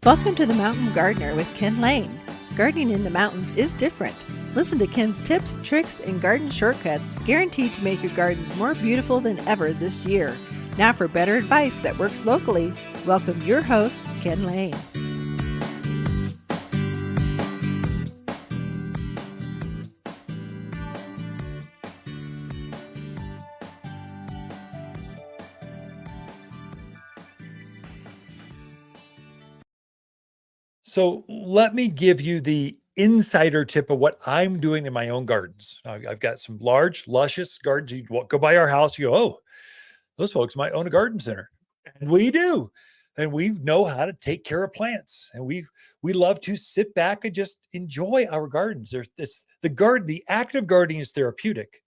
Welcome to the Mountain Gardener with Ken Lane. Gardening in the mountains is different. Listen to Ken's tips, tricks, and garden shortcuts guaranteed to make your gardens more beautiful than ever this year. Now for better advice that works locally, welcome your host, Ken Lane. So let me give you the insider tip of what I'm doing in my own gardens. I've got some large, luscious gardens. You go by our house, you go, oh, those folks might own a garden center. And we do. And we know how to take care of plants. And we love to sit back and just enjoy our gardens. There's this the act of gardening is therapeutic.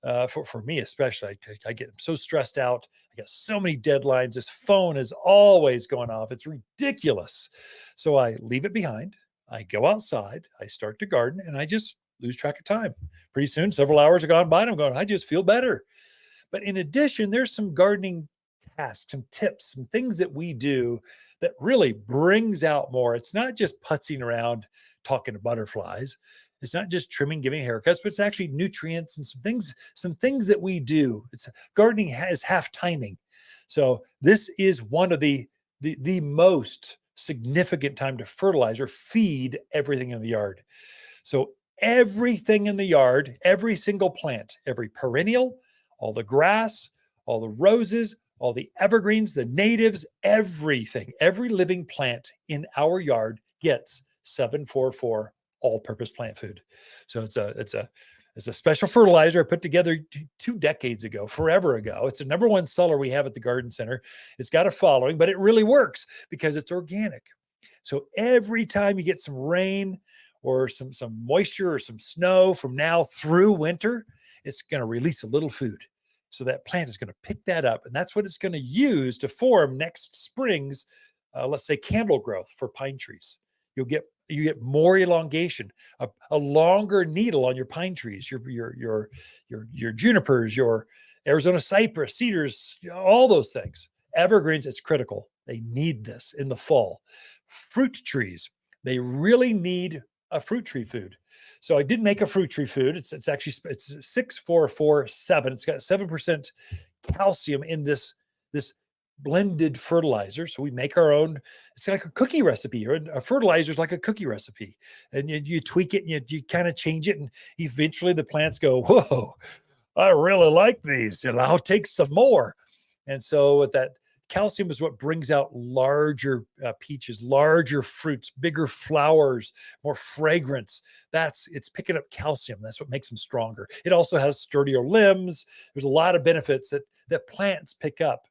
For me especially, I get so stressed out. I got so many deadlines. This phone is always going off. It's ridiculous. So I leave it behind. I go outside. I start to garden, and I just lose track of time. Pretty soon, several hours have gone by, and I'm going, I just feel better. But in addition, there's some gardening tasks, some tips, some things that we do that really brings out more. It's not just putzing around talking to butterflies. It's not just trimming, giving haircuts, but it's actually nutrients and some things that we do. It's gardening has half timing. So this is one of the most significant time to fertilize or feed everything in the yard. So everything in the yard, every single plant, every perennial, all the grass, all the roses, all the evergreens, the natives, everything, every living plant in our yard gets 744 all-purpose plant food. So it's a special fertilizer I put together 2 decades ago, forever ago. It's the number one seller we have at the garden center. It's got a following, but it really works because it's organic. So every time you get some rain or some moisture or some snow from now through winter, it's going to release a little food. So that plant is going to pick that up, and that's what it's going to use to form next spring's, let's say, candle growth for pine trees. You get more elongation, a longer needle on your pine trees, your junipers, your Arizona cypress, cedars, all those things. Evergreens, it's critical. They need this in the fall. Fruit trees, they really need a fruit tree food. So I did make a fruit tree food. It's actually 6447. It's got 7% calcium in this blended fertilizer. So we make our own. It's like a cookie recipe, or a fertilizer is like a cookie recipe, and you tweak it and you kind of change it, and eventually the plants go, whoa, I really like these, and I'll take some more. And so with that calcium is what brings out larger peaches, larger fruits, bigger flowers, more fragrance. It's picking up calcium. That's what makes them stronger. It also has sturdier limbs. There's a lot of benefits that plants pick up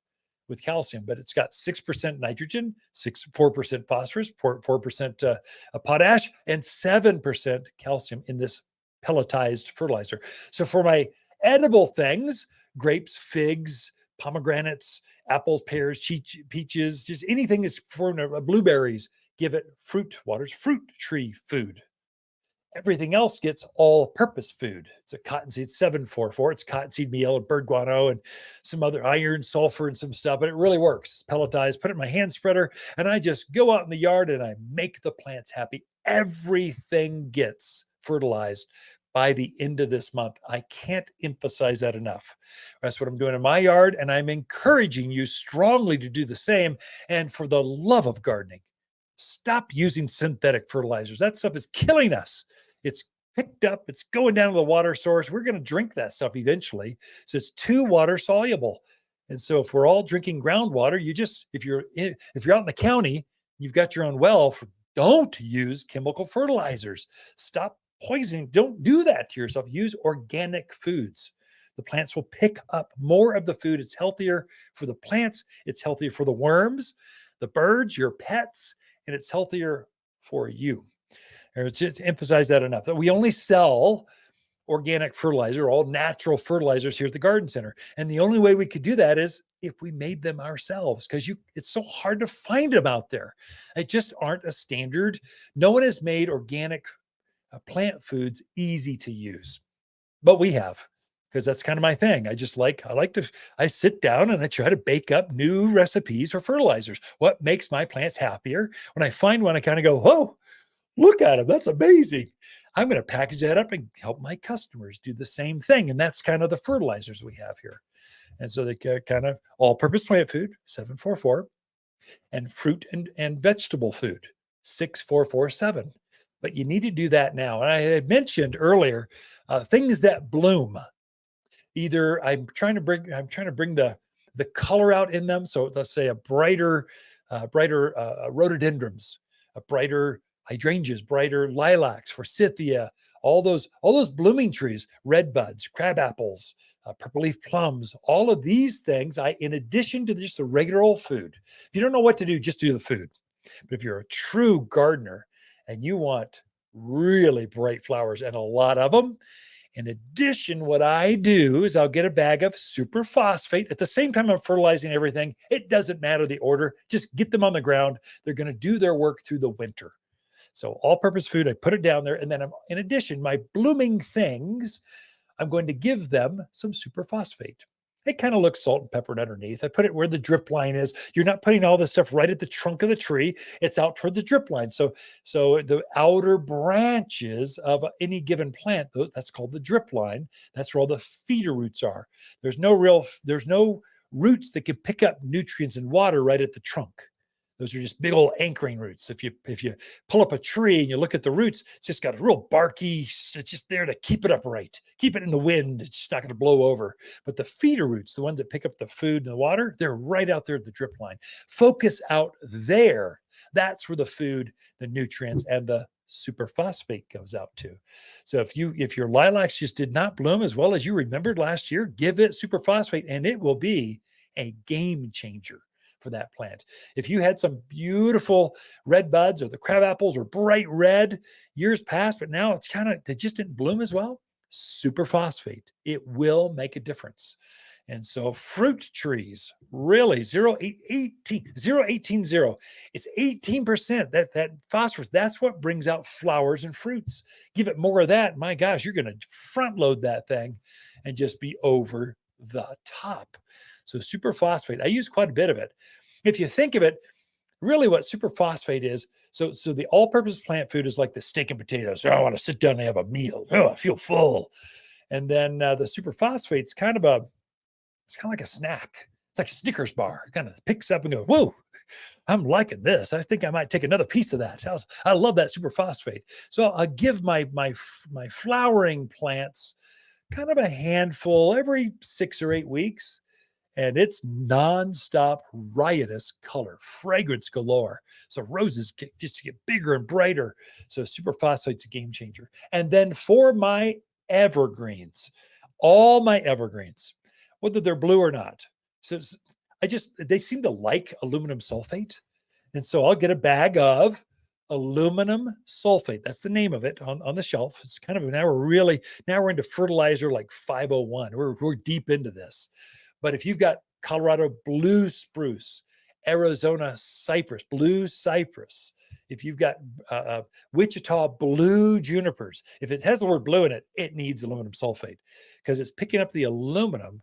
with calcium, but it's got 6% nitrogen, 4% phosphorus, 4% potash, and 7% calcium in this pelletized fertilizer. So for my edible things, grapes, figs, pomegranates, apples, pears, peaches, just anything that's formed of blueberries, give it fruit tree food. Everything else gets all-purpose food. It's a cottonseed 744. It's cottonseed meal and bird guano and some other iron, sulfur, and some stuff, but it really works. It's pelletized, put it in my hand spreader, and I just go out in the yard and I make the plants happy. Everything gets fertilized by the end of this month. I can't emphasize that enough. That's what I'm doing in my yard, and I'm encouraging you strongly to do the same. And for the love of gardening, stop using synthetic fertilizers. That stuff is killing us. It's picked up, it's going down to the water source. We're going to drink that stuff eventually. So it's too water soluble. And so if we're all drinking groundwater, if you're out in the county, you've got your own well, don't use chemical fertilizers. Stop poisoning. Don't do that to yourself. Use organic foods. The plants will pick up more of the food. It's healthier for the plants. It's healthier for the worms, the birds, your pets, and it's healthier for you. Or to emphasize that enough, that we only sell organic fertilizer, all natural fertilizers here at the garden center. And the only way we could do that is if we made them ourselves, because it's so hard to find them out there. They just aren't a standard. No one has made organic plant foods easy to use, but we have. because that's kind of my thing. I sit down and I try to bake up new recipes for fertilizers. What makes my plants happier? When I find one, I kind of go, "Oh, look at them. That's amazing." I'm going to package that up and help my customers do the same thing. And that's kind of the fertilizers we have here. And so they kind of all-purpose plant food, 744, and fruit and vegetable food, 6447. But you need to do that now. And I had mentioned earlier things that bloom. Either I'm trying to bring the color out in them. So let's say a brighter rhododendrons, a brighter hydrangeas, brighter lilacs, forsythia, all those blooming trees, red buds, crab apples, purple leaf plums, all of these things. In addition to just the regular old food, if you don't know what to do, just do the food. But if you're a true gardener and you want really bright flowers and a lot of them, in addition, what I do is I'll get a bag of superphosphate. At the same time I'm fertilizing everything. It doesn't matter the order. Just get them on the ground. They're going to do their work through the winter. So all-purpose food, I put it down there. And then in addition, my blooming things, I'm going to give them some superphosphate. It kind of looks salt and peppered underneath. I put it where the drip line is. You're not putting all this stuff right at the trunk of the tree. It's out toward the drip line. So the outer branches of any given plant, that's called the drip line. That's where all the feeder roots are. There's no roots that can pick up nutrients and water right at the trunk. Those are just big old anchoring roots. If you pull up a tree and you look at the roots, it's just got a real barky, it's just there to keep it upright, keep it in the wind. It's just not going to blow over. But the feeder roots, the ones that pick up the food and the water, they're right out there at the drip line. Focus out there. That's where the food, the nutrients, and the superphosphate goes out to. So if your lilacs just did not bloom as well as you remembered last year, give it superphosphate and it will be a game changer for that plant. If you had some beautiful red buds or the crab apples were bright red years past, but now they just didn't bloom as well, superphosphate, it will make a difference. And so fruit trees, really 0.18, it's 18%. That phosphorus, that's what brings out flowers and fruits. Give it more of that. My gosh, you're going to front load that thing and just be over the top. So superphosphate, I use quite a bit of it. If you think of it, really what superphosphate is, so the all-purpose plant food is like the steak and potatoes. Oh, I want to sit down and have a meal. Oh, I feel full. And then the superphosphate is kind of like a snack. It's like a Snickers bar. It kind of picks up and goes, whoa, I'm liking this. I think I might take another piece of that. I love that superphosphate. So I'll give my flowering plants kind of a handful every 6 or 8 weeks. And it's nonstop riotous color, fragrance galore. So roses just get bigger and brighter. So superphosphate's a game changer. And then for my evergreens, all my evergreens, whether they're blue or not. So they seem to like aluminum sulfate. And so I'll get a bag of aluminum sulfate. That's the name of it on the shelf. It's kind of, now we're into fertilizer like 501. We're deep into this. But if you've got Colorado blue spruce, Arizona cypress, blue cypress, if you've got Wichita blue junipers, if it has the word blue in it, it needs aluminum sulfate because it's picking up the aluminum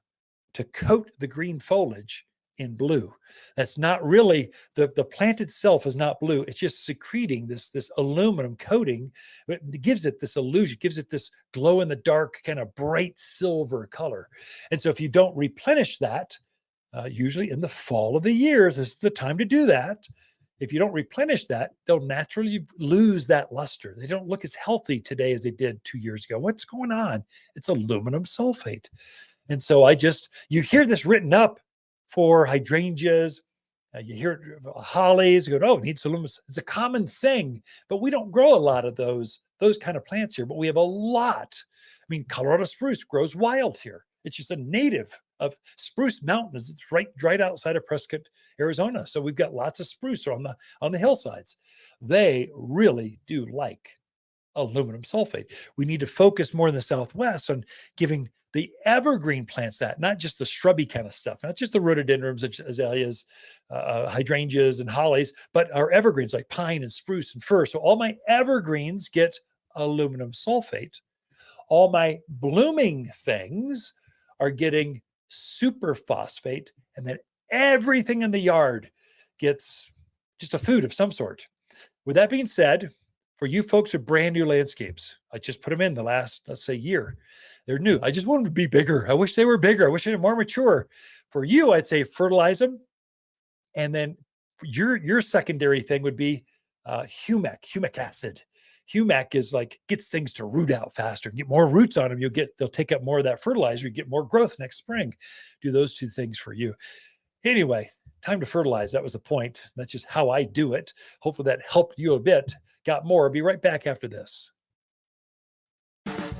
to coat the green foliage in blue. That's not really, the plant itself is not blue. It's just secreting this aluminum coating. It gives it this illusion, gives it this glow in the dark kind of bright silver color. And so if you don't replenish that, usually in the fall of the year, this is the time to do that. If you don't replenish that, they'll naturally lose that luster. They don't look as healthy today as they did 2 years ago. What's going on? It's aluminum sulfate. And so you hear this written up for hydrangeas. You hear hollies, you go, oh, it needs aluminum. It's a common thing, but we don't grow a lot of those kind of plants here, but we have a lot. I mean, Colorado spruce grows wild here. It's just a native of Spruce Mountains. It's right outside of Prescott, Arizona. So we've got lots of spruce on the hillsides. They really do like aluminum sulfate. We need to focus more in the Southwest on giving the evergreen plants that, not just the shrubby kind of stuff, not just the rhododendrons, azaleas, hydrangeas, and hollies, but our evergreens like pine and spruce and fir. So all my evergreens get aluminum sulfate. All my blooming things are getting super phosphate, and then everything in the yard gets just a food of some sort. With that being said, for you folks with brand new landscapes, I just put them in the last, let's say, year. They're new. I just want them to be bigger. I wish they were bigger. I wish they were more mature. For you, I'd say fertilize them. And then your secondary thing would be humic acid. Humic is like gets things to root out faster. Get more roots on them. They'll take up more of that fertilizer. You get more growth next spring. Do those two things for you. Anyway, time to fertilize. That was the point. That's just how I do it. Hopefully that helped you a bit. Got more. I'll be right back after this.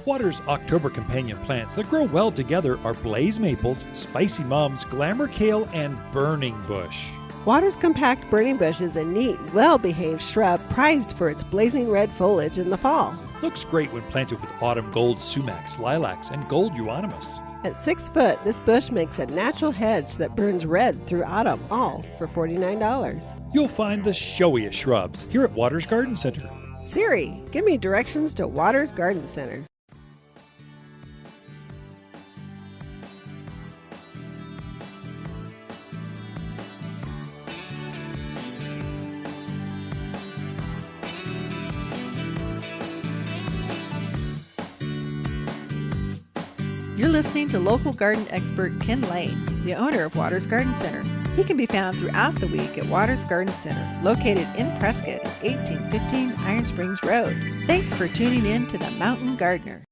Watter's October companion plants that grow well together are blaze maples, spicy mums, glamour kale, and burning bush. Watter's compact burning bush is a neat, well-behaved shrub prized for its blazing red foliage in the fall. Looks great when planted with autumn gold sumacs, lilacs, and gold euonymus. At 6 foot, this bush makes a natural hedge that burns red through autumn, all for $49. You'll find the showiest shrubs here at Watters Garden Center. Siri, give me directions to Watters Garden Center. You're listening to local garden expert Ken Lane, the owner of Watters Garden Center. He can be found throughout the week at Watters Garden Center, located in Prescott at 1815 Iron Springs Road. Thanks for tuning in to The Mountain Gardener.